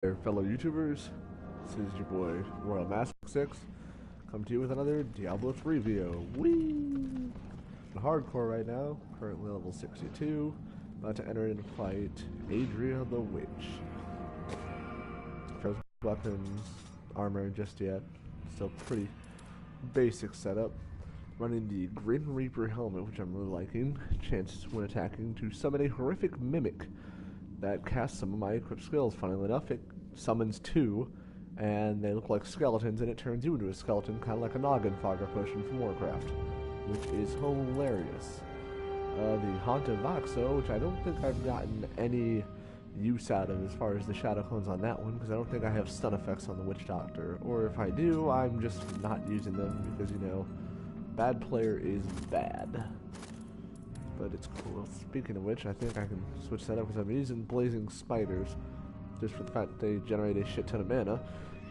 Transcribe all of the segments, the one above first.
Hey, fellow YouTubers, this is your boy Royal Mask 6, come to you with another Diablo 3 video. Whee! In hardcore right now, currently level 62, about to enter into fight Adria the Witch. First weapons, armor just yet, still pretty basic setup. Running the Grim Reaper helmet, which I'm really liking, chances when attacking to summon a horrific mimic that casts some of my equipped skills. Funnily enough, it summons two, and they look like skeletons, and it turns you into a skeleton, kind of like a noggin fogger potion from Warcraft, which is hilarious. The Haunted Voxo, which I don't think I've gotten any use out of as far as the shadow clones on that one, because I don't think I have stun effects on the Witch Doctor, or if I do, I'm just not using them because, you know, bad player is bad. But it's cool. Speaking of which, I think I can switch that up because I'm using Blazing Spiders just for the fact that they generate a shit ton of mana,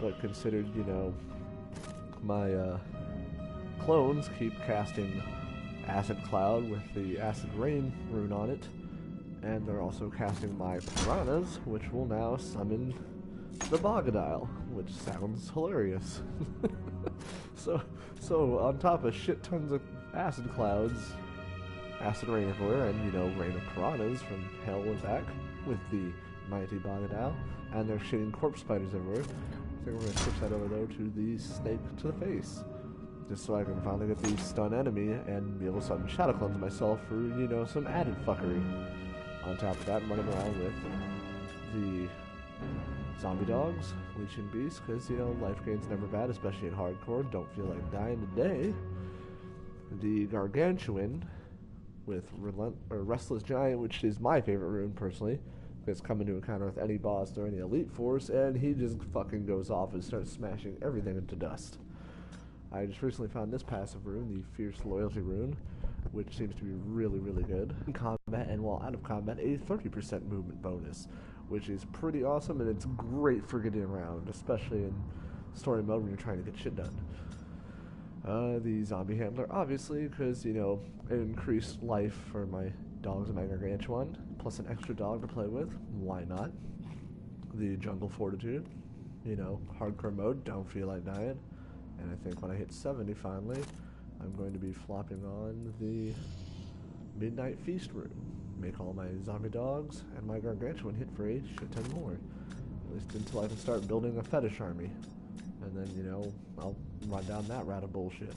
but considered, you know, my clones keep casting Acid Cloud with the Acid Rain rune on it, and they're also casting my Piranhas, which will now summon the Bogadile, which sounds hilarious. So on top of shit tons of Acid Clouds, Acid Rain everywhere, and, you know, Rain of Piranhas from hell and back with the mighty Bogadile, and they're shitting corpse spiders everywhere. I think we're going to switch that over, though, to the Snake to the Face, just so I can finally get the stun enemy and be able to summon Shadow Clones myself for, you know, some added fuckery. On top of that, I'm running around with the Zombie Dogs, Leeching Beasts, because, you know, life gain's never bad, especially in hardcore. Don't feel like dying today. The Gargantuan with Restless Giant, which is my favorite rune personally, because come into encounter with any boss or any elite force, and he just fucking goes off and starts smashing everything into dust. I just recently found this passive rune, the Fierce Loyalty rune, which seems to be really, really good in combat, and while out of combat, a 30% movement bonus, which is pretty awesome, and it's great for getting around, especially in story mode when you're trying to get shit done. The Zombie Handler, obviously, because, you know, increased life for my dogs and my Gargantuan, plus an extra dog to play with, why not? The Jungle Fortitude, you know, hardcore mode, don't feel like dying, and I think when I hit 70 finally, I'm going to be flopping on the Midnight Feast rune. Make all my zombie dogs and my Gargantuan hit for a shit ton more, at least until I can start building a fetish army. And then, you know, I'll run down that route of bullshit.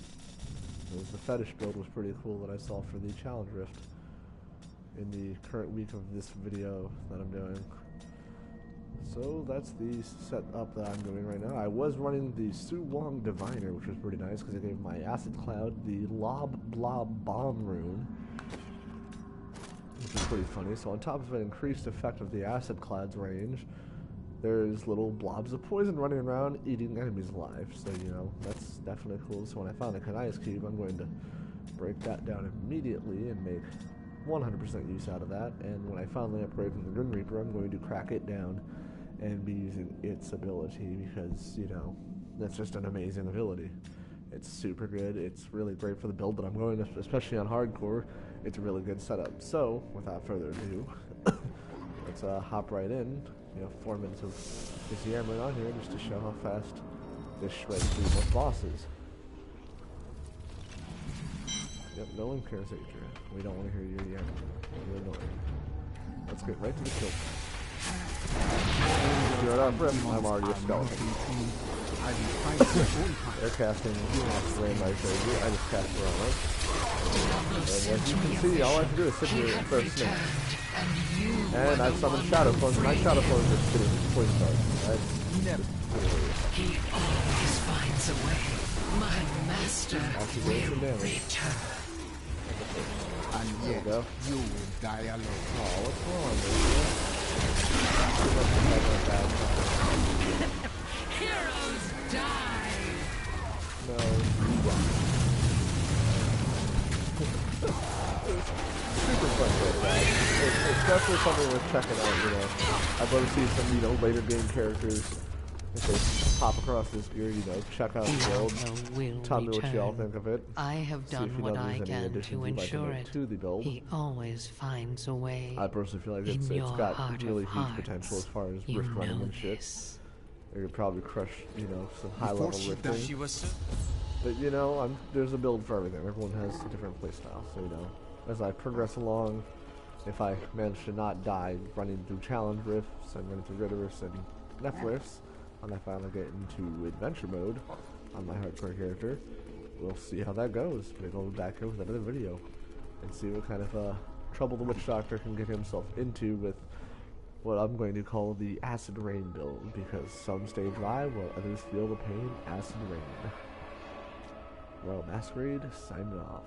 The fetish build was pretty cool that I saw for the challenge rift in the current week of this video that I'm doing. So that's the setup that I'm doing right now. I was running the Su Wong Diviner, which was pretty nice because it gave my Acid Cloud the Lob Blob Bomb rune, which is pretty funny. So on top of an increased effect of the Acid Cloud's range, there's little blobs of poison running around eating enemies alive, so, you know, that's definitely cool. So when I found the Kanai's Cube, I'm going to break that down immediately and make 100% use out of that. And when I finally upgrade from the Grim Reaper, I'm going to crack it down and be using its ability because, you know, that's just an amazing ability. It's super good. It's really great for the build that I'm going, especially on hardcore. It's a really good setup. So, without further ado, let's hop right in. You know, 4 minutes of just yammering on here just to show how fast this shreds through most bosses. Yep, no one cares, Adria. We don't want to hear your yammering. You're annoying. Let's get right to the kill. Right off rip, I'm already a skeleton. They're casting Rain by Crazy. I just cast Piranha. And as you can see, all I have to do is sit here and throw snakes. And I've summoned Shadow Clones, and my Shadow Clones are sitting with poison darts. He always finds a way. My master will return. And yet, you will die alone. Oh, what's wrong, man? Heroes die! No. Super fun right now. It's definitely something worth checking out, you know. I'd love to see some, you know, later game characters if they pop across this gear, you know, check out the build. Will Tell me what y'all return. think of it. I have See if done you know what there's I any can additions to you'd like to ensure make it. to the build. He always finds a way. I personally feel like In it's your got heart really of huge hearts, potential as far as you rift running know and shit. this. It could probably crush, you know, some high level rifting. she was But you know, there's a build for everything. Everyone has a different playstyle. So you know, as I progress along, if I manage to not die running through challenge rifts and running through rid rifts and nef rifts, and I finally get into adventure mode on my hardcore character, we'll see how that goes. Maybe I'll be back here with another video and see what kind of trouble the witch doctor can get himself into with what I'm going to call the acid rain build, because some stay dry while others feel the pain. Acid rain. Well, Masquerade signing off.